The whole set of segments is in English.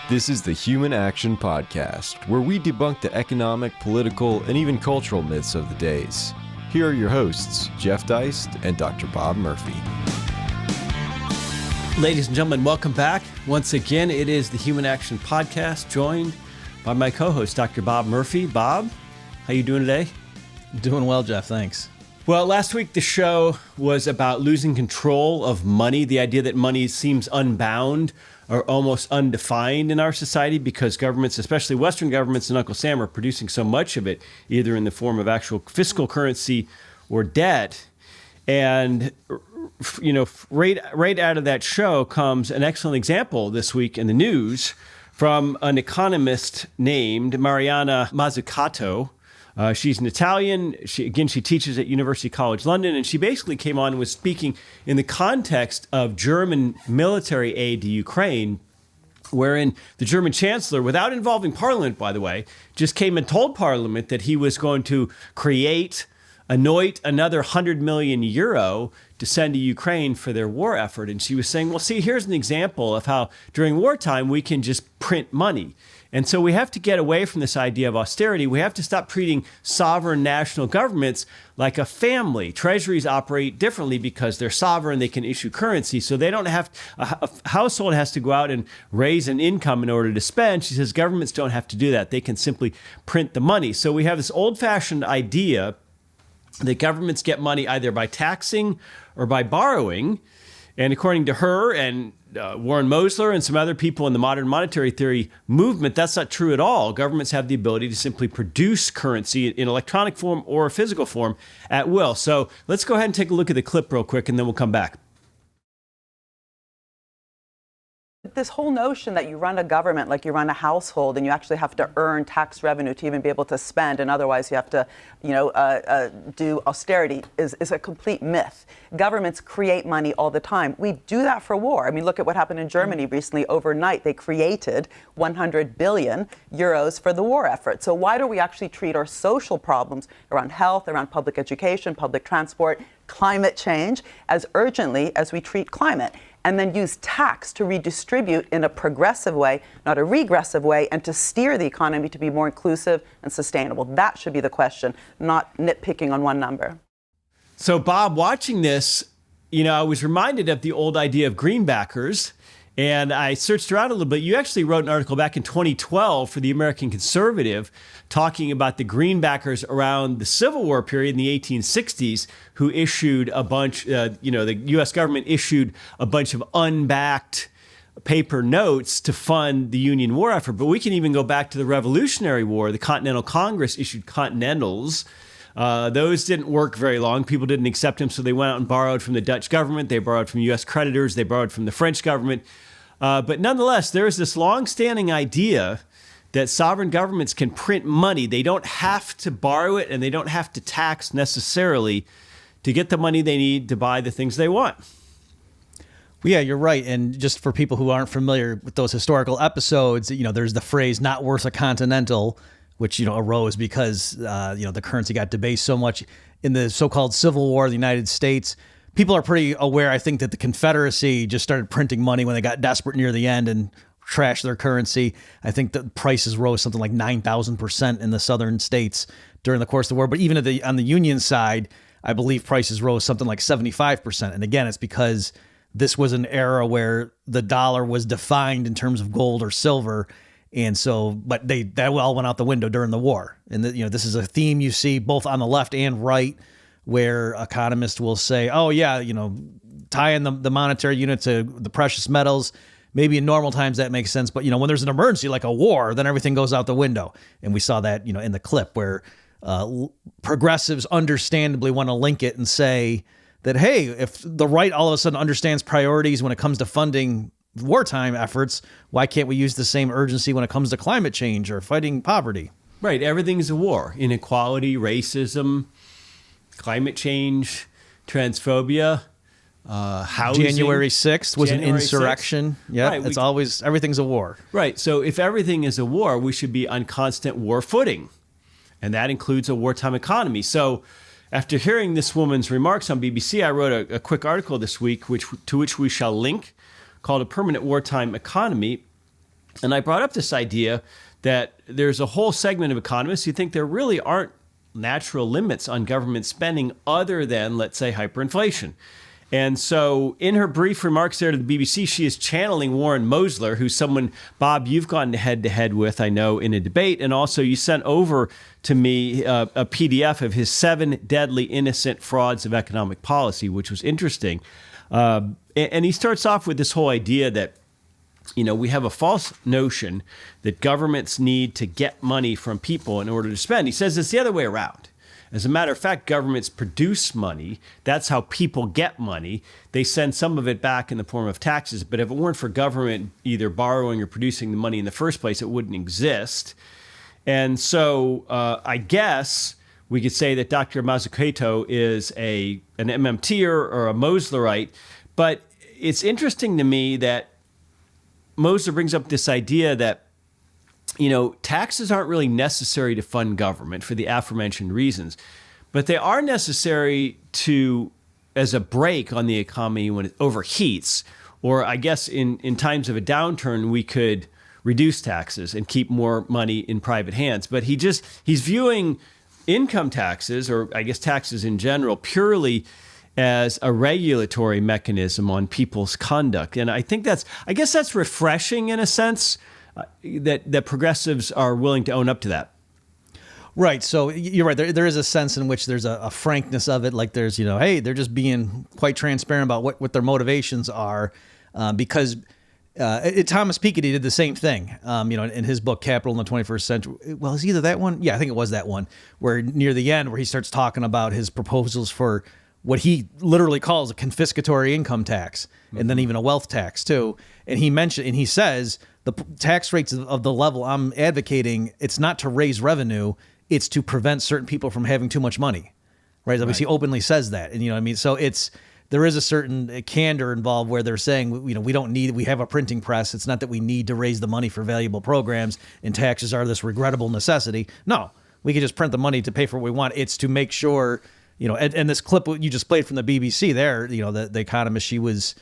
This is the Human Action Podcast, where we debunk the economic, political, and even cultural myths of the days. Here are your hosts, Jeff Deist and Dr. Bob Murphy. Ladies and gentlemen, welcome back. Once again, it is the Human Action Podcast, joined by my co-host, Dr. Bob Murphy. Bob, how you doing today? Doing well, Jeff. Thanks. Well, last week the show was about losing control of money, the idea that money seems unbound or almost undefined in our society because governments, especially Western governments and Uncle Sam, are producing so much of it, either in the form of actual fiscal currency or debt. And, you know, right out of that show comes an excellent example this week in the news from an economist named Mariana Mazzucato. She's an Italian. She teaches at University College London, and she basically came on and was speaking in the context of German military aid to Ukraine, wherein the German chancellor, without involving Parliament, by the way, just came and told Parliament that he was going to anoint another 100 million euro to send to Ukraine for their war effort. And she was saying, well, see, here's an example of how during wartime we can just print money. And so we have to get away from this idea of austerity. We have to stop treating sovereign national governments like a family. Treasuries operate differently because they're sovereign. They can issue currency. So they don't have, a household has to go out and raise an income in order to spend. She says governments don't have to do that. They can simply print the money. So we have this old-fashioned idea that governments get money either by taxing or by borrowing. And according to her and Warren Mosler and some other people in the modern monetary theory movement, that's not true at all. Governments have the ability to simply produce currency in electronic form or physical form at will. So let's go ahead and take a look at the clip real quick, and then we'll come back. This whole notion that you run a government like you run a household and you actually have to earn tax revenue to even be able to spend, and otherwise you have to, do austerity is a complete myth. Governments create money all the time. We do that for war. I mean, look at what happened in Germany recently. Overnight, they created 100 billion euros for the war effort. So why do we actually treat our social problems around health, around public education, public transport, climate change as urgently as we treat climate? And then use tax to redistribute in a progressive way, not a regressive way, and to steer the economy to be more inclusive and sustainable. That should be the question, not nitpicking on one number. So, Bob, watching this, I was reminded of the old idea of greenbackers, and I searched around a little bit. You actually wrote an article back in 2012 for the American Conservative talking about the greenbackers around the Civil War period in the 1860s who issued a bunch, the U.S. government issued a bunch of unbacked paper notes to fund the Union war effort. But we can even go back to the Revolutionary War. The Continental Congress issued Continentals. Those didn't work very long. People didn't accept them, so they went out and borrowed from the Dutch government. They borrowed from U.S. creditors. They borrowed from the French government. But nonetheless, there is this long-standing idea that sovereign governments can print money. They don't have to borrow it, and they don't have to tax necessarily to get the money they need to buy the things they want. Well, yeah, you're right. And just for people who aren't familiar with those historical episodes, there's the phrase "not worth a continental," which, arose because, the currency got debased so much in the so-called Civil War of the United States. People are pretty aware, I think, that the Confederacy just started printing money when they got desperate near the end and trashed their currency. I think the prices rose something like 9,000% in the southern states during the course of the war. But even on the Union side, I believe prices rose something like 75%. And again, it's because this was an era where the dollar was defined in terms of gold or silver. And so, but that all went out the window during the war. And this is a theme you see both on the left and right, where economists will say, oh yeah, tying the monetary unit to the precious metals, maybe in normal times that makes sense. But, when there's an emergency like a war, then everything goes out the window. And we saw that, in the clip where progressives understandably want to link it and say that, hey, if the right all of a sudden understands priorities when it comes to funding wartime efforts, why can't we use the same urgency when it comes to climate change or fighting poverty? Right. Everything's a war. Inequality, racism, climate change, transphobia, housing. January 6th was an insurrection. Yeah, right, it's always, everything's a war. Right. So if everything is a war, we should be on constant war footing. And that includes a wartime economy. So after hearing this woman's remarks on BBC, I wrote a quick article this week, to which we shall link, called A Permanent Wartime Economy. And I brought up this idea that there's a whole segment of economists who think there really aren't natural limits on government spending other than, let's say, hyperinflation. And so in her brief remarks there to the BBC, she is channeling Warren Mosler, who's someone, Bob, you've gone head-to-head with, I know, in a debate. And also you sent over to me a PDF of his 7 Deadly Innocent Frauds of Economic Policy, which was interesting. And he starts off with this whole idea that, we have a false notion that governments need to get money from people in order to spend. He says it's the other way around. As a matter of fact, governments produce money. That's how people get money. They send some of it back in the form of taxes. But if it weren't for government either borrowing or producing the money in the first place, it wouldn't exist. And so I guess we could say that Dr. Mazzucato is an MMTer or a Moslerite. But it's interesting to me that Mosler brings up this idea that taxes aren't really necessary to fund government for the aforementioned reasons, but they are necessary as a brake on the economy when it overheats, or I guess in times of a downturn, we could reduce taxes and keep more money in private hands. But he's viewing income taxes, or I guess taxes in general, purely as a regulatory mechanism on people's conduct. And I guess that's refreshing in a sense, that progressives are willing to own up to that. Right. So you're right. There is a sense in which there's a frankness of it. Like there's, hey, they're just being quite transparent about what their motivations are, because Thomas Piketty did the same thing, in his book, Capital in the 21st Century. Well, is either that one? Yeah, I think it was that one, where near the end where he starts talking about his proposals for what he literally calls a confiscatory income tax, and then even a wealth tax too. And he says the tax rates of the level I'm advocating, it's not to raise revenue, it's to prevent certain people from having too much money, right? Obviously, he openly says that, and So there is a certain candor involved where they're saying, we have a printing press. It's not that we need to raise the money for valuable programs, and taxes are this regrettable necessity. No, we can just print the money to pay for what we want. It's to make sure. And this clip you just played from the BBC there, the economist, she was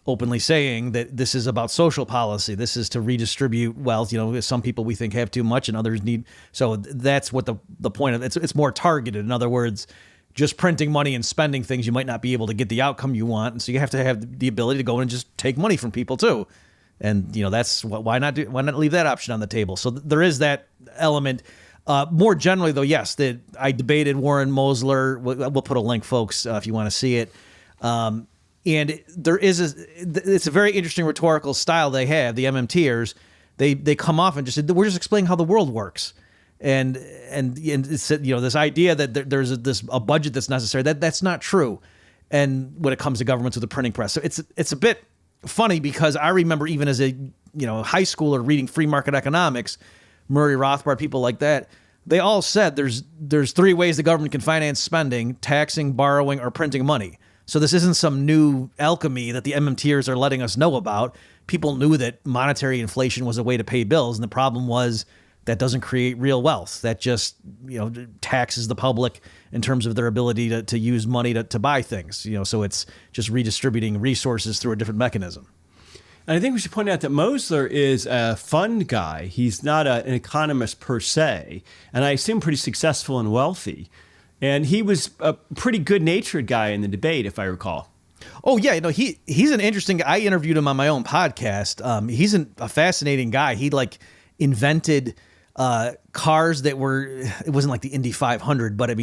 openly saying that this is about social policy. This is to redistribute wealth. Some people we think have too much and others need. So that's what the point of it's more targeted. In other words, just printing money and spending things, you might not be able to get the outcome you want. And so you have to have the ability to go in and just take money from people too. And, that's why not leave that option on the table? So there is that element. More generally, though, yes, that I debated Warren Mosler. We'll put a link, folks, if you want to see it. And there is it's a very interesting rhetorical style they have. The MMTers, they come off and just say, we're just explaining how the world works, and it's this idea that there's a budget that's necessary. That's not true. And when it comes to governments with the printing press, so it's a bit funny because I remember even as a high schooler reading free market economics. Murray Rothbard, people like that, they all said there's 3 ways the government can finance spending: taxing, borrowing, or printing money. So this isn't some new alchemy that the MMTers are letting us know about. People knew that monetary inflation was a way to pay bills, and the problem was that doesn't create real wealth. That just taxes the public in terms of their ability to use money to buy things. So it's just redistributing resources through a different mechanism. And I think we should point out that Mosler is a fund guy. He's not an economist per se, and I assume pretty successful and wealthy. And he was a pretty good-natured guy in the debate, if I recall. Oh, yeah. He's an interesting guy. I interviewed him on my own podcast. He's a fascinating guy. He invented cars that were, it wasn't like the Indy 500, but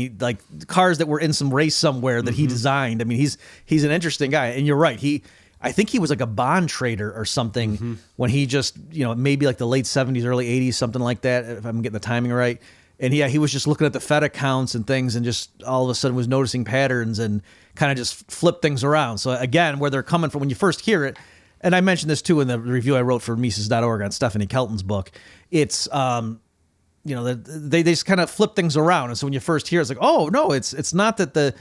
cars that were in some race somewhere that he designed. He's an interesting guy. And you're right. I think he was like a bond trader or something when he just, maybe like the late 70s, early 80s, something like that, if I'm getting the timing right. And yeah, he was just looking at the Fed accounts and things and just all of a sudden was noticing patterns and kind of just flipped things around. So again, where they're coming from when you first hear it, and I mentioned this too in the review I wrote for Mises.org on Stephanie Kelton's book, it's, they just kind of flip things around. And so when you first hear it, it's like, oh, no, it's not that the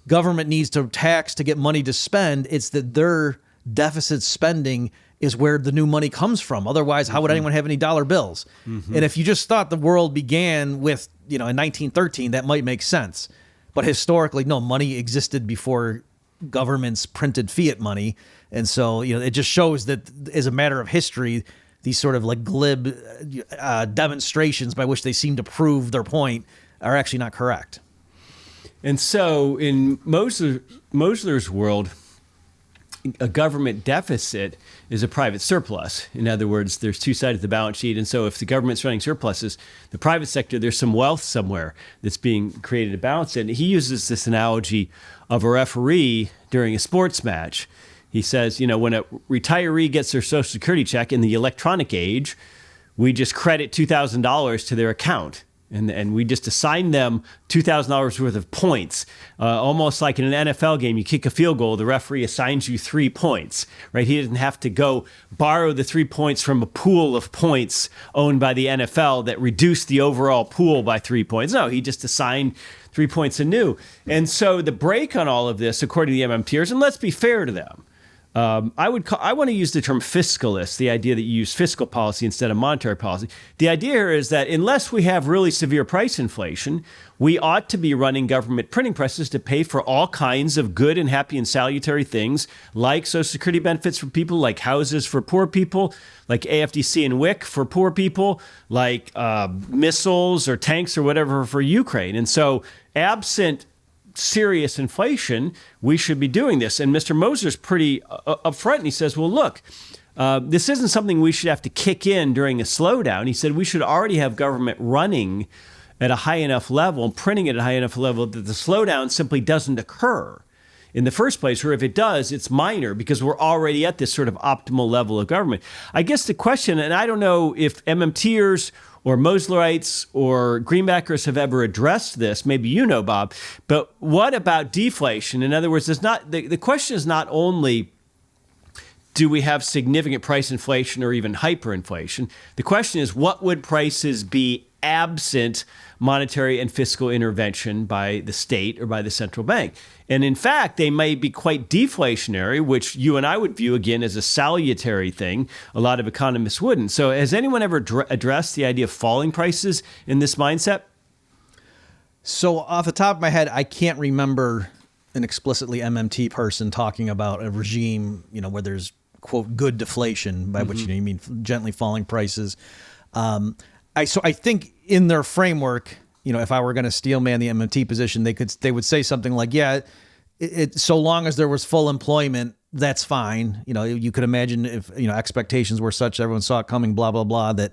government needs to tax to get money to spend. It's that their deficit spending is where the new money comes from. Otherwise, how would anyone have any dollar bills? And if you just thought the world began with, in 1913, that might make sense. But historically, no, money existed before governments printed fiat money. And so, it just shows that as a matter of history, these sort of like glib demonstrations by which they seem to prove their point are actually not correct. And so in Mosler's world, a government deficit is a private surplus. In other words, there's two sides of the balance sheet. And so if the government's running surpluses, the private sector, there's some wealth somewhere that's being created to balance it. And he uses this analogy of a referee during a sports match. He says, when a retiree gets their Social Security check in the electronic age, we just credit $2,000 to their account. And we just assign them $2,000 worth of points, almost like in an NFL game. You kick a field goal, the referee assigns you 3 points, right? He doesn't have to go borrow the 3 points from a pool of points owned by the NFL that reduced the overall pool by 3 points. No, he just assigned 3 points anew. And so the break on all of this, according to the MMTers, and let's be fair to them, I want to use the term fiscalist, the idea that you use fiscal policy instead of monetary policy. The idea here is that unless we have really severe price inflation, we ought to be running government printing presses to pay for all kinds of good and happy and salutary things, like Social Security benefits for people, like houses for poor people, like AFDC and WIC for poor people, like missiles or tanks or whatever for Ukraine. And so absent serious inflation, we should be doing this. And Mr. Mosler's pretty upfront, and he says, well, look, this isn't something we should have to kick in during a slowdown. He said we should already have government running at a high enough level and printing at a high enough level that the slowdown simply doesn't occur in the first place, or if it does, it's minor because we're already at this sort of optimal level of government. I guess the question, and I don't know if MMTers or Moslerites or Greenbackers have ever addressed this. Maybe you know, Bob. But what about deflation? In other words, the question is not only do we have significant price inflation or even hyperinflation? The question is, what would prices be absent monetary and fiscal intervention by the state or by the central bank? And in fact, they may be quite deflationary, which you and I would view, again, as a salutary thing. A lot of economists wouldn't. So has anyone ever addressed the idea of falling prices in this mindset? So off the top of my head, I can't remember an explicitly MMT person talking about a regime, where there's, quote, good deflation, by which you mean gently falling prices. I think in their framework, if I were going to steel man the MMT position, they would say something like, yeah, so long as there was full employment, that's fine. You could imagine if, expectations were such, everyone saw it coming, blah, blah, blah, that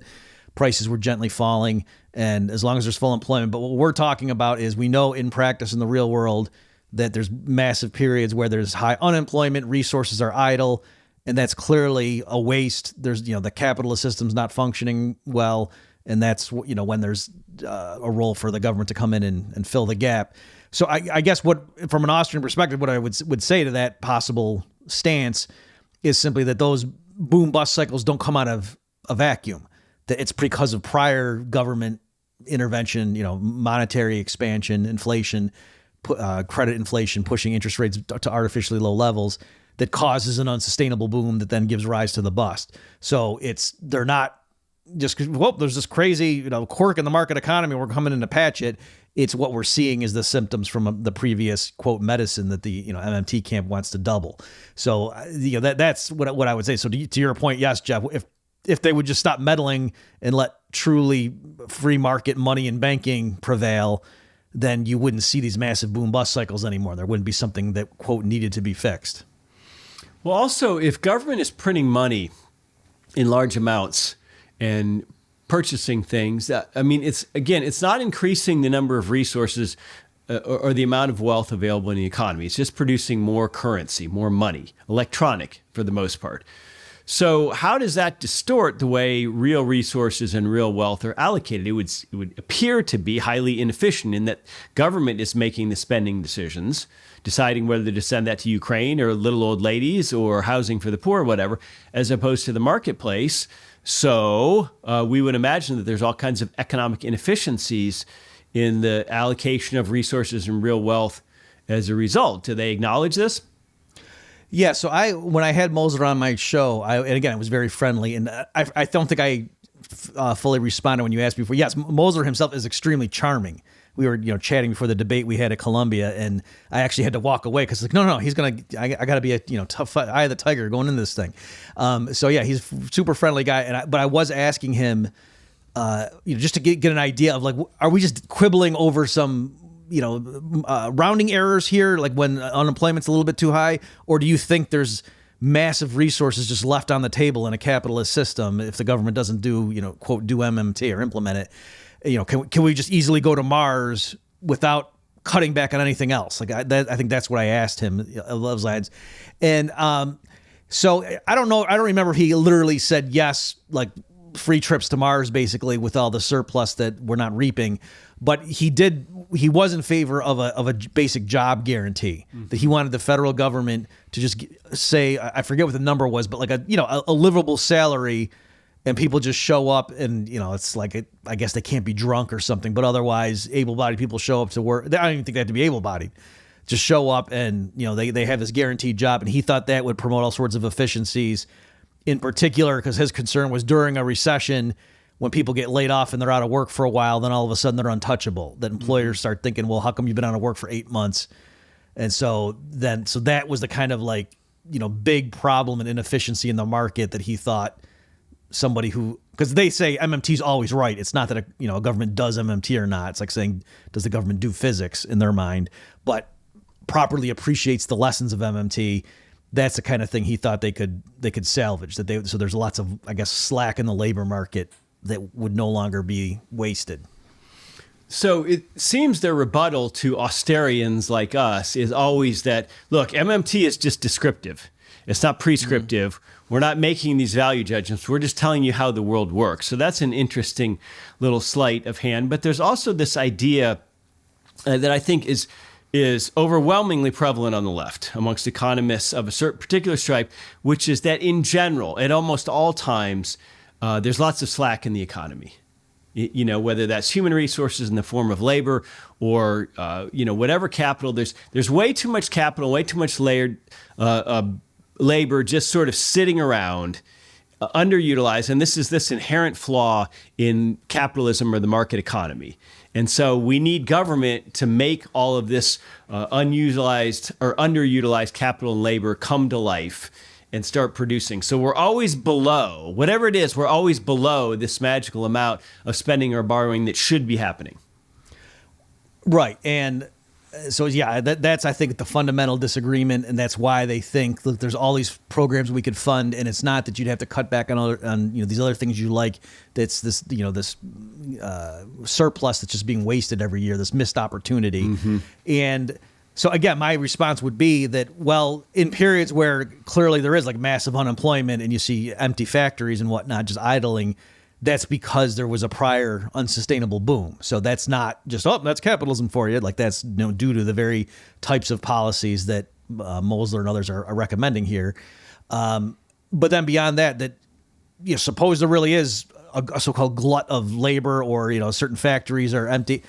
prices were gently falling. And as long as there's full employment. But what we're talking about is we know in practice in the real world that there's massive periods where there's high unemployment, resources are idle, and that's clearly a waste. There's, the capitalist system's not functioning well. And that's, when there's a role for the government to come in and fill the gap. So I guess from an Austrian perspective, what I would say to that possible stance is simply that those boom bust cycles don't come out of a vacuum, that it's because of prior government intervention, monetary expansion, inflation, credit inflation, pushing interest rates to artificially low levels that causes an unsustainable boom that then gives rise to the bust. So they're not just, there's this crazy, quirk in the market economy, we're coming in to patch it. It's what we're seeing is the symptoms from the previous, quote, medicine that the, MMT camp wants to double. So, that's what I would say. So to your point, yes, Jeff, if they would just stop meddling and let truly free market money and banking prevail, then you wouldn't see these massive boom bust cycles anymore. There wouldn't be something that, quote, needed to be fixed. Well, also, if government is printing money in large amounts and purchasing things, it's not increasing the number of resources or the amount of wealth available in the economy. It's just producing more currency, more money, electronic for the most part. So how does that distort the way real resources and real wealth are allocated? It would appear to be highly inefficient in that government is making the spending decisions, deciding whether to send that to Ukraine or little old ladies or housing for the poor or whatever, as opposed to the marketplace. So we would imagine that there's all kinds of economic inefficiencies in the allocation of resources and real wealth as a result. Do they acknowledge this? Yeah. So when I had Mosler on my show, and again, it was very friendly, and I don't think I fully responded when you asked before. Yes, Mosler himself is extremely charming, we were chatting before the debate we had at Columbia, and I actually had to walk away because like no, he's gonna I got to be a tough eye of the tiger going into this thing. So yeah, he's a super friendly guy, but I was asking him, just to get an idea of like, are we just quibbling over some rounding errors here, like when unemployment's a little bit too high, or do you think there's massive resources just left on the table in a capitalist system if the government doesn't do, quote, do MMT or implement it? Can we just easily go to Mars without cutting back on anything else? Like I think that's what I asked him along those lines. And so I don't know. I don't remember if he literally said yes, like free trips to Mars, basically, with all the surplus that we're not reaping. But he was in favor of a basic job guarantee, that he wanted the federal government to just say, I forget what the number was, but like a livable salary, and people just show up and, it's like, I guess they can't be drunk or something, but otherwise able-bodied people show up to work. I don't even think they have to be able-bodied. Just show up and, they have this guaranteed job. And he thought that would promote all sorts of efficiencies, in particular, because his concern was during a recession, when people get laid off and they're out of work for a while, then all of a sudden they're untouchable. That employers start thinking, well, how come you've been out of work for 8 months? And so that was the kind of like, big problem and inefficiency in the market that he thought somebody who, because they say MMT is always right. It's not that a government does MMT or not. It's like saying, does the government do physics in their mind, but properly appreciates the lessons of MMT. That's the kind of thing he thought they could salvage. So there's lots of, I guess, slack in the labor market that would no longer be wasted. So it seems their rebuttal to austerians like us is always that, look, MMT is just descriptive. It's not prescriptive. We're not making these value judgments. We're just telling you how the world works. So that's an interesting little sleight of hand. But there's also this idea that I think is overwhelmingly prevalent on the left amongst economists of a certain particular stripe, which is that in general, at almost all times, there's lots of slack in the economy. Whether that's human resources in the form of labor or, whatever capital, there's way too much capital, way too much layered labor just sort of sitting around, underutilized. And this is this inherent flaw in capitalism or the market economy. And so we need government to make all of this unutilized or underutilized capital and labor come to life and start producing. So we're always below, whatever it is, we're always below this magical amount of spending or borrowing that should be happening. Right. And so, yeah, that's, I think, the fundamental disagreement. And that's why they think, look, there's all these programs we could fund. And it's not that you'd have to cut back on these other things you like. That's this, this surplus that's just being wasted every year, this missed opportunity. Mm-hmm. And so, again, my response would be that, well, in periods where clearly there is like massive unemployment and you see empty factories and whatnot just idling, that's because there was a prior unsustainable boom. So that's not just, that's capitalism for you. Like that's due to the very types of policies that Mosler and others are recommending here. But then beyond that, suppose there really is a so-called glut of labor or, certain factories are empty.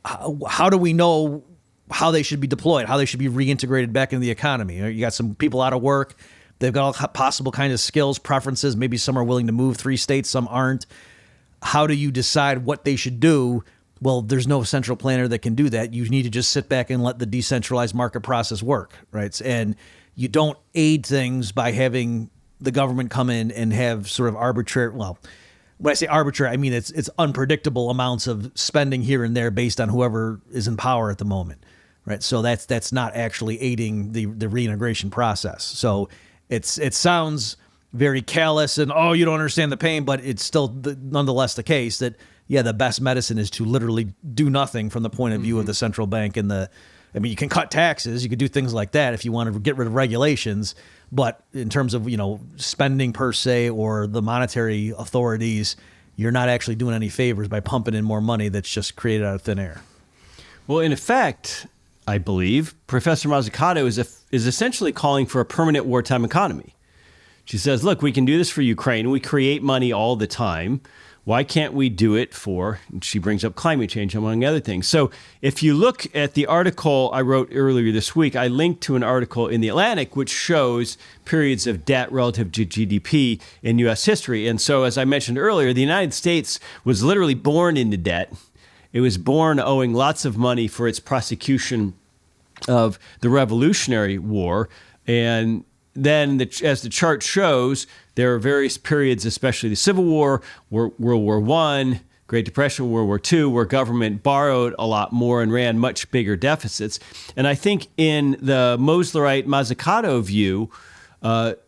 How do we know how they should be deployed, how they should be reintegrated back into the economy? You got some people out of work. They've got all possible kinds of skills, preferences. Maybe some are willing to move 3 states, some aren't. How do you decide what they should do? Well, there's no central planner that can do that. You need to just sit back and let the decentralized market process work, right? And you don't aid things by having the government come in and have sort of arbitrary, well, when I say arbitrary, I mean it's unpredictable amounts of spending here and there based on whoever is in power at the moment, right? So that's not actually aiding the reintegration process. So it sounds very callous and, you don't understand the pain, but it's still nonetheless the case that, yeah, the best medicine is to literally do nothing from the point of view of the central bank and you can cut taxes, you could do things like that if you want to get rid of regulations, but in terms of, spending per se or the monetary authorities, you're not actually doing any favors by pumping in more money that's just created out of thin air. Well, in effect, I believe Professor Mazzucato is essentially calling for a permanent wartime economy. She says, look, we can do this for Ukraine. We create money all the time. Why can't we do it for, and she brings up climate change, among other things. So if you look at the article I wrote earlier this week, I linked to an article in The Atlantic, which shows periods of debt relative to GDP in U.S. history. And so, as I mentioned earlier, the United States was literally born into debt. It was born owing lots of money for its prosecution of the Revolutionary War. And then, as the chart shows, there are various periods, especially the Civil War, World War I, Great Depression, World War II, where government borrowed a lot more and ran much bigger deficits. And I think in the Moslerite Mazzucato view,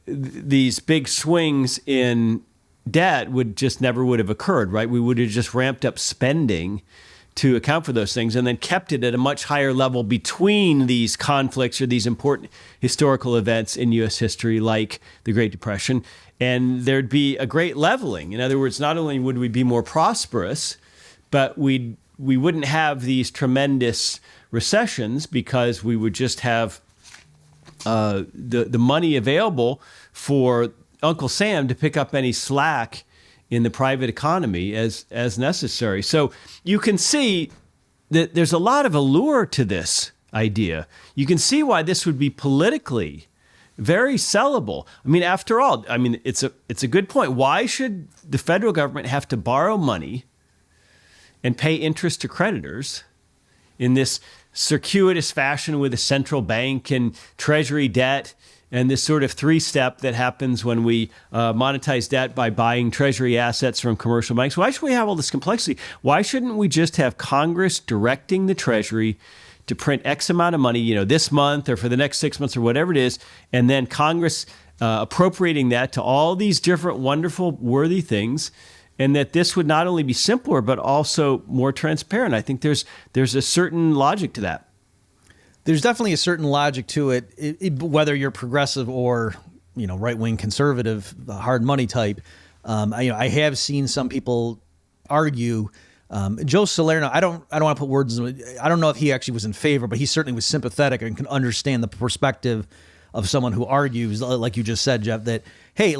these big swings in debt would have occurred, right? We would have just ramped up spending to account for those things and then kept it at a much higher level between these conflicts or these important historical events in U.S. history like the Great Depression. And there'd be a great leveling. In other words, not only would we be more prosperous, but we wouldn't have these tremendous recessions because we would just have the money available for Uncle Sam to pick up any slack in the private economy as necessary. So you can see that there's a lot of allure to this idea. You can see why this would be politically very sellable. I mean, after all, it's a good point. Why should the federal government have to borrow money and pay interest to creditors in this circuitous fashion with a central bank and treasury debt and this sort of three-step that happens when we monetize debt by buying treasury assets from commercial banks? Why should we have all this complexity? Why shouldn't we just have Congress directing the Treasury to print X amount of money, this month or for the next 6 months or whatever it is, and then Congress appropriating that to all these different wonderful, worthy things, and that this would not only be simpler, but also more transparent? I think there's a certain logic to that. There's definitely a certain logic to it, whether you're progressive or, right-wing conservative, hard money type. I have seen some people argue. Joe Salerno, I don't want to put words in. I don't know if he actually was in favor, but he certainly was sympathetic and can understand the perspective of someone who argues, like you just said, Jeff, that, hey,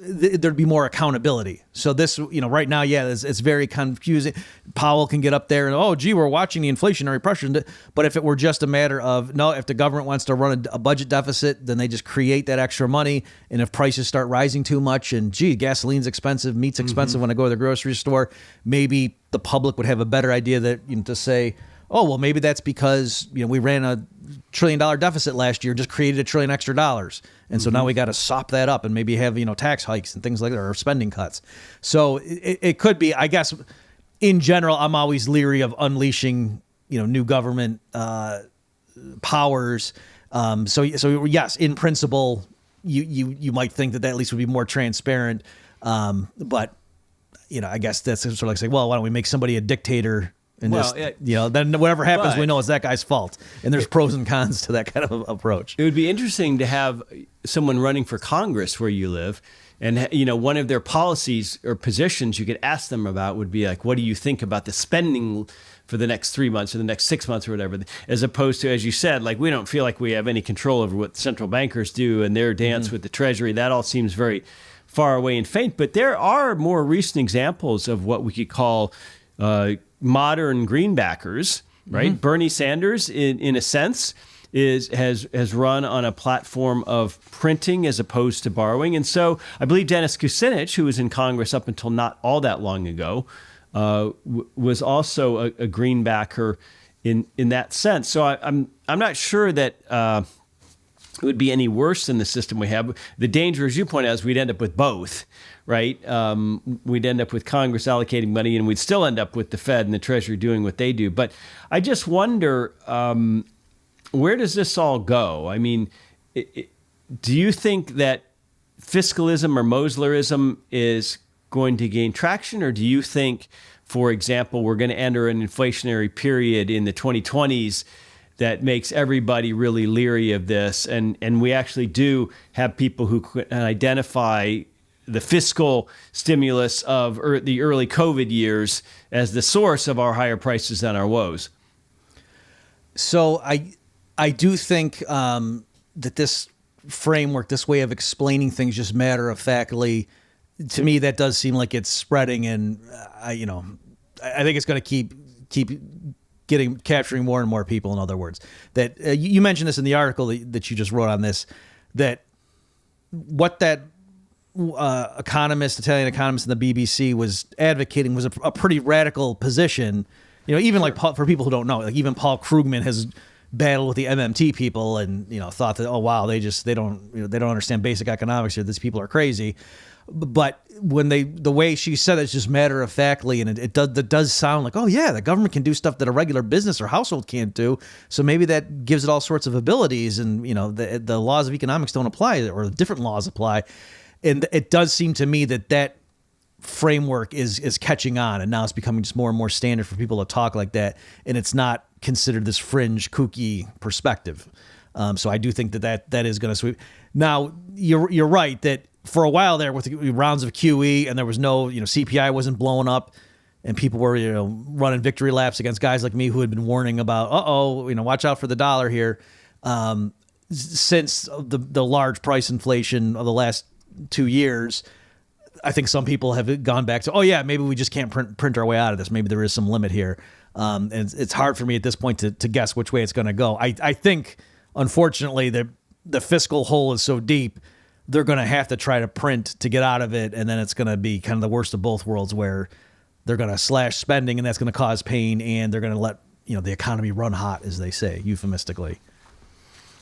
there'd be more accountability. So this, right now, it's very confusing. Powell can get up there and, oh, gee, we're watching the inflationary pressures. But if it were just a matter of, no, if the government wants to run a budget deficit, then they just create that extra money. And if prices start rising too much and, gee, gasoline's expensive, meat's expensive when I go to the grocery store, maybe the public would have a better idea that, to say, oh, well, maybe that's because, we ran a $1 trillion deficit last year, just created $1 trillion extra. And so now we got to sop that up and maybe have, tax hikes and things like that, or spending cuts. So it could be, I guess, in general, I'm always leery of unleashing, new government powers. So yes, in principle, you might think that at least would be more transparent. But, I guess that's sort of like saying, well, why don't we make somebody a dictator? And then whatever happens, we know it's that guy's fault. And there's pros and cons to that kind of approach. It would be interesting to have someone running for Congress where you live, and one of their policies or positions you could ask them about would be like, what do you think about the spending for the next 3 months or the next 6 months or whatever, as opposed to, as you said, like, we don't feel like we have any control over what central bankers do and their dance with the Treasury. That all seems very far away and faint. But there are more recent examples of what we could call modern greenbackers, right? Bernie Sanders, in a sense, has run on a platform of printing as opposed to borrowing. And so I believe Dennis Kucinich, who was in Congress up until not all that long ago, was also a greenbacker in that sense. So I'm not sure that it would be any worse than the system we have. The danger, as you point out, is we'd end up with both, right? We'd end up with Congress allocating money, and we'd still end up with the Fed and the Treasury doing what they do. But I just wonder, where does this all go? I mean, do you think that fiscalism or Moslerism is going to gain traction, or do you think, for example, we're going to enter an inflationary period in the 2020s that makes everybody really leery of this, and we actually do have people who can identify the fiscal stimulus of the early COVID years as the source of our higher prices and our woes? So I do think that this framework, this way of explaining things just matter-of-factly, to me, that does seem like it's spreading, and I think it's going to keep capturing more and more people. In other words, that you mentioned this in the article that you just wrote on this, that what that Italian economist in the BBC was advocating was a pretty radical position, even like for people who don't know, like even Paul Krugman has battled with the MMT people and, thought that, oh, wow, they don't understand basic economics here. These people are crazy. But when the way she said it's just matter of factly, and it does sound like, oh yeah, the government can do stuff that a regular business or household can't do. So maybe that gives it all sorts of abilities, and the laws of economics don't apply, or different laws apply. And it does seem to me that framework is catching on, and now it's becoming just more and more standard for people to talk like that, and it's not considered this fringe kooky perspective. So I do think that is going to sweep. Now you're right that for a while there with the rounds of QE and there was no, CPI wasn't blowing up and people were, running victory laps against guys like me who had been warning about, watch out for the dollar here. Since the large price inflation of the last 2 years, I think some people have gone back to, oh yeah, maybe we just can't print our way out of this. Maybe there is some limit here. And it's hard for me at this point to guess which way it's going to go. I think, unfortunately, the fiscal hole is so deep, they're going to have to try to print to get out of it. And then it's going to be kind of the worst of both worlds, where they're going to slash spending and that's going to cause pain. And they're going to let, the economy run hot, as they say, euphemistically.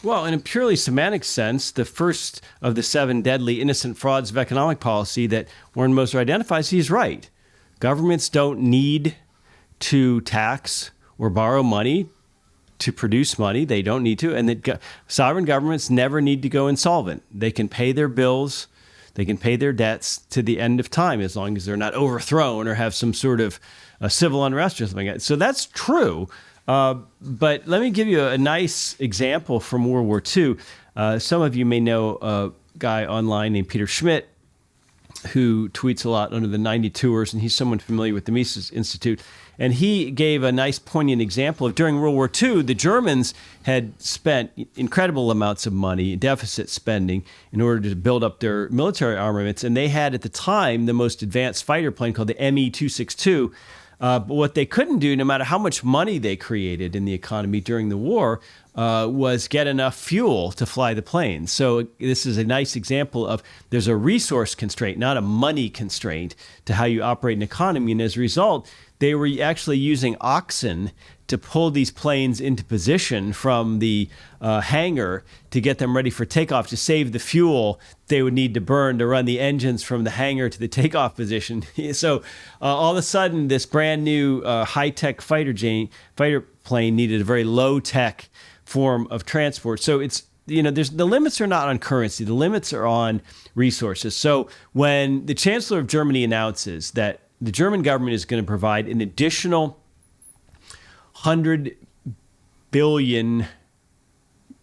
Well, in a purely semantic sense, the first of the 7 deadly innocent frauds of economic policy that Warren Mosler identifies, he's right. Governments don't need to tax or borrow money to produce money. They don't need to. And that sovereign governments never need to go insolvent. They can pay their bills. They can pay their debts to the end of time, as long as they're not overthrown or have some sort of civil unrest or something. So that's true. But let me give you a nice example from World War II. Some of you may know a guy online named Peter Schmidt, who tweets a lot under the 90 Tours, and he's someone familiar with the Mises Institute. And he gave a nice poignant example of during World War II, the Germans had spent incredible amounts of money, deficit spending, in order to build up their military armaments. And they had at the time the most advanced fighter plane called the Me-262. But what they couldn't do, no matter how much money they created in the economy during the war, was get enough fuel to fly the planes. So this is a nice example of there's a resource constraint, not a money constraint, to how you operate an economy. And as a result, they were actually using oxen to pull these planes into position from the hangar to get them ready for takeoff, to save the fuel they would need to burn to run the engines from the hangar to the takeoff position. So all of a sudden, this brand new high-tech fighter plane needed a very low-tech form of transport. So it's, the limits are not on currency. The limits are on resources. So when the Chancellor of Germany announces that the German government is going to provide an additional 100 billion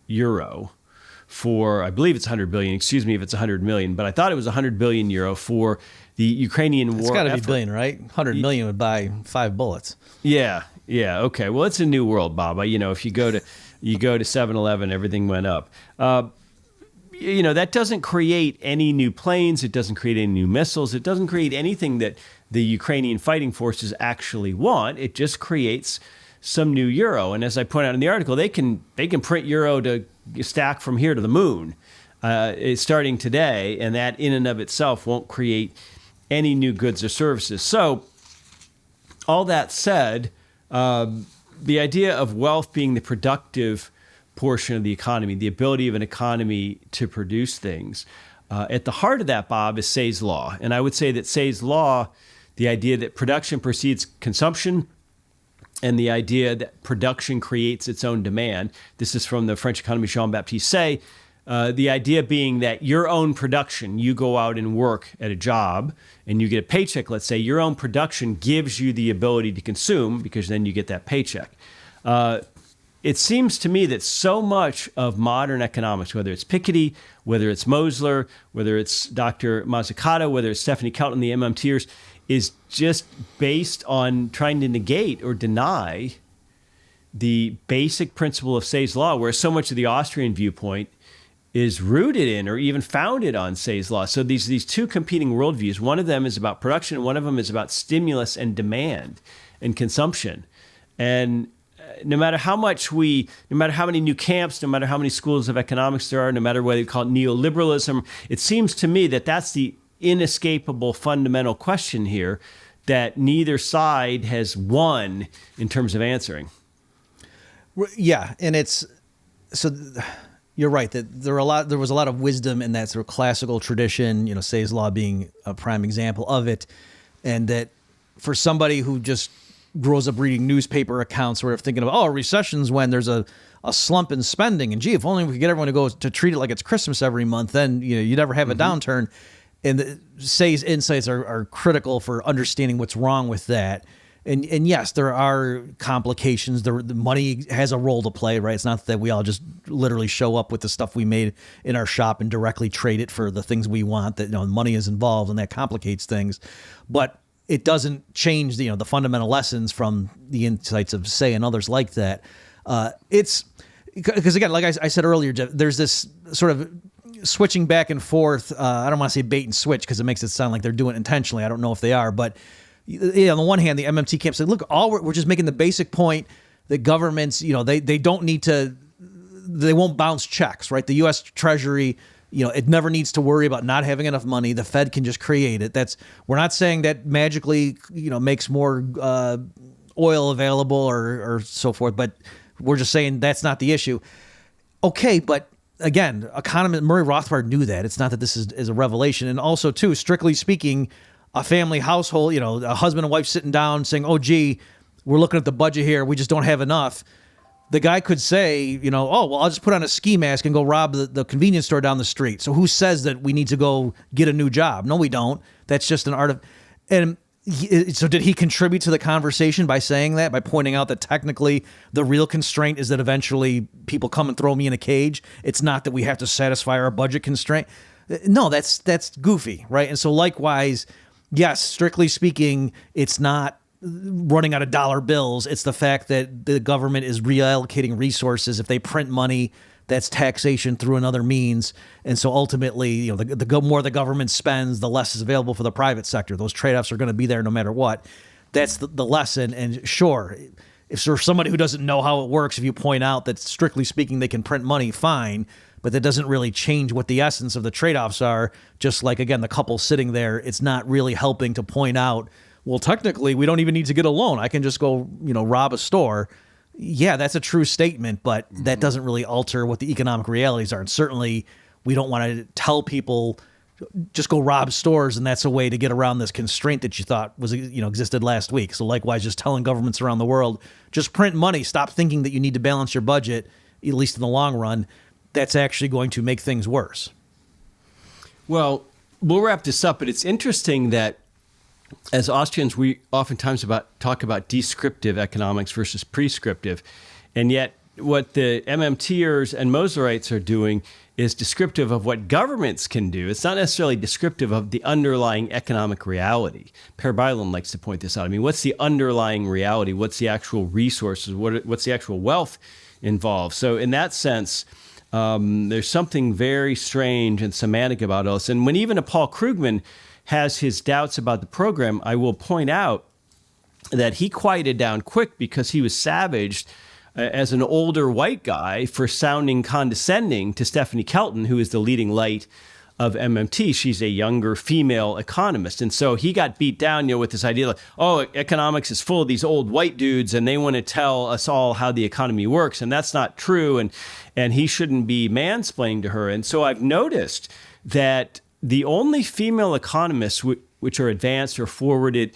euro for, I believe it's 100 billion, excuse me if it's 100 million, but I thought it was 100 billion euro for the Ukrainian war. It's got to be billion, right? 100 million would buy 5 bullets. Yeah, okay. Well, it's a new world, Bob. If you go to 7-Eleven, everything went up. That doesn't create any new planes. It doesn't create any new missiles. It doesn't create anything that the Ukrainian fighting forces actually want. It just creates some new euro. And as I point out in the article, they can print euro to stack from here to the moon starting today, and that in and of itself won't create any new goods or services. So all that said, the idea of wealth being the productive portion of the economy, the ability of an economy to produce things, at the heart of that, Bob, is Say's law. And I would say that Say's law, the idea that production precedes consumption, and the idea that production creates its own demand. This is from the French economist Jean-Baptiste Say. The idea being that your own production, you go out and work at a job and you get a paycheck, let's say, your own production gives you the ability to consume because then you get that paycheck. It seems to me that so much of modern economics, whether it's Piketty, whether it's Mosler, whether it's Dr. Mazzucato, whether it's Stephanie Kelton, the MMTers, is just based on trying to negate or deny the basic principle of Say's law, where so much of the Austrian viewpoint is rooted in or even founded on Say's law. So these two competing worldviews, one of them is about production, one of them is about stimulus and demand and consumption. And no matter how many new camps, no matter how many schools of economics there are, no matter whether you call it neoliberalism, it seems to me that that's the inescapable fundamental question here. that neither side has won in terms of answering. Yeah, and you're right that there was a lot of wisdom in that sort of classical tradition, Say's Law being a prime example of it, and that for somebody who just grows up reading newspaper accounts, sort of thinking of, recessions when there's a slump in spending, and gee, if only we could get everyone to go to treat it like it's Christmas every month, then you never have a downturn. And Say's insights are critical for understanding what's wrong with that. And yes, there are complications. The money has a role to play, right? It's not that we all just literally show up with the stuff we made in our shop and directly trade it for the things we want. That money is involved, and that complicates things. But it doesn't change the fundamental lessons from the insights of Say and others like that. It's because again, like I said earlier, Jeff, there's this sort of switching back and forth. I don't want to say bait and switch because it makes it sound like they're doing it intentionally. I don't know if they are, but on the one hand, the MMT camp said, look, we're just making the basic point that governments, they don't need to, they won't bounce checks, right? The U.S. Treasury, it never needs to worry about not having enough money. The Fed can just create it. We're not saying that magically, makes more oil available or so forth, but we're just saying that's not the issue. Okay, but again, economist Murray Rothbard knew that. It's not that this is a revelation. And also, too, strictly speaking, a family household, a husband and wife sitting down saying, oh, gee, we're looking at the budget here. We just don't have enough. The guy could say, I'll just put on a ski mask and go rob the convenience store down the street. So who says that we need to go get a new job? No, we don't. That's just an art of... And so did he contribute to the conversation by saying that, by pointing out that technically the real constraint is that eventually people come and throw me in a cage? It's not that we have to satisfy our budget constraint. No, that's goofy, right? And so likewise... Yes, strictly speaking, it's not running out of dollar bills. It's the fact that the government is reallocating resources. If they print money, that's taxation through another means. And so ultimately, the more the government spends, the less is available for the private sector. Those trade-offs are going to be there no matter what. That's the lesson. And sure, if for somebody who doesn't know how it works, if you point out that strictly speaking, they can print money, fine. But that doesn't really change what the essence of the trade-offs are. Just like, again, the couple sitting there, it's not really helping to point out, well, technically, we don't even need to get a loan. I can just go, rob a store. Yeah, that's a true statement, but that doesn't really alter what the economic realities are. And certainly, we don't want to tell people, just go rob stores, and that's a way to get around this constraint that you thought was, existed last week. So likewise, just telling governments around the world, just print money. Stop thinking that you need to balance your budget, at least in the long run. That's actually going to make things worse. Well, we'll wrap this up, but it's interesting that as Austrians, we oftentimes talk about descriptive economics versus prescriptive. And yet what the MMTers and Moslerites are doing is descriptive of what governments can do. It's not necessarily descriptive of the underlying economic reality. Per Byland likes to point this out. I mean, what's the underlying reality? What's the actual resources? What's the actual wealth involved? So in that sense, there's something very strange and semantic about us. And when even a Paul Krugman has his doubts about the program, I will point out that he quieted down quick because he was savaged as an older white guy for sounding condescending to Stephanie Kelton, who is the leading light of MMT. She's a younger female economist. And so he got beat down, with this idea like, economics is full of these old white dudes and they want to tell us all how the economy works. And that's not true. And he shouldn't be mansplaining to her. And so I've noticed that the only female economists which are advanced or forwarded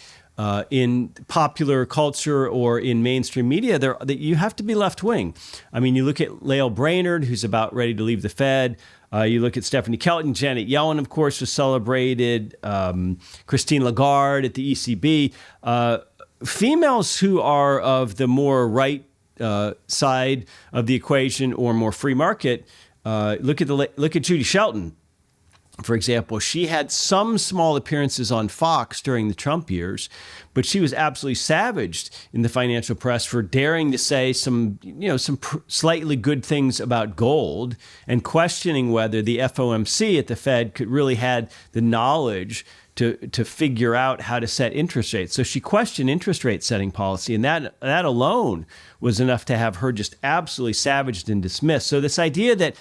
in popular culture or in mainstream media, that you have to be left-wing. I mean, you look at Lael Brainerd, who's about ready to leave the Fed. You look at Stephanie Kelton, Janet Yellen, of course, was celebrated, Christine Lagarde at the ECB. Females who are of the more right side of the equation or more free market, look at Judy Shelton. For example, she had some small appearances on Fox during the Trump years, but she was absolutely savaged in the financial press for daring to say some slightly good things about gold and questioning whether the FOMC at the Fed could really had the knowledge to figure out how to set interest rates. So she questioned interest rate setting policy, and that alone was enough to have her just absolutely savaged and dismissed. So this idea that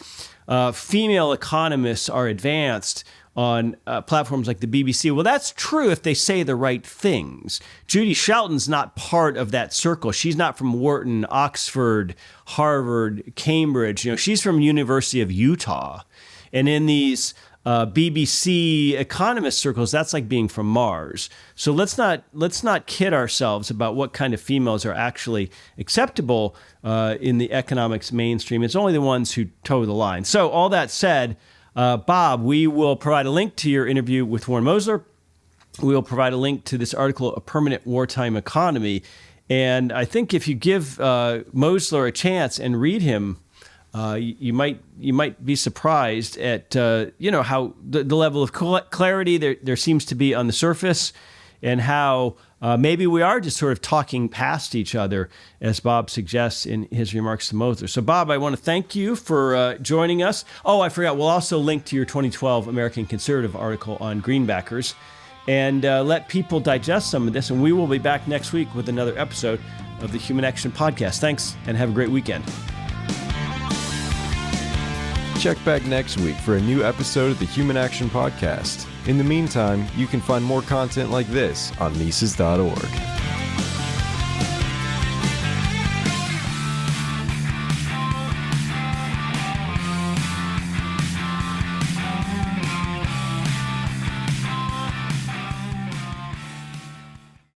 female economists are advanced on platforms like the BBC. Well, that's true if they say the right things. Judy Shelton's not part of that circle. She's not from Wharton, Oxford, Harvard, Cambridge. She's from University of Utah. And in these BBC economist circles, that's like being from Mars. So let's not kid ourselves about what kind of females are actually acceptable in the economics mainstream. It's only the ones who toe the line. So all that said, Bob, we will provide a link to your interview with Warren Mosler. We will provide a link to this article, A Permanent Wartime Economy. And I think if you give Mosler a chance and read him, you might be surprised at how the level of clarity there seems to be on the surface, and how maybe we are just sort of talking past each other, as Bob suggests in his remarks to Mosler. So, Bob, I want to thank you for joining us. Oh, I forgot. We'll also link to your 2012 American Conservative article on greenbackers, and let people digest some of this. And we will be back next week with another episode of the Human Action Podcast. Thanks, and have a great weekend. Check back next week for a new episode of the Human Action Podcast. In the meantime, you can find more content like this on Mises.org.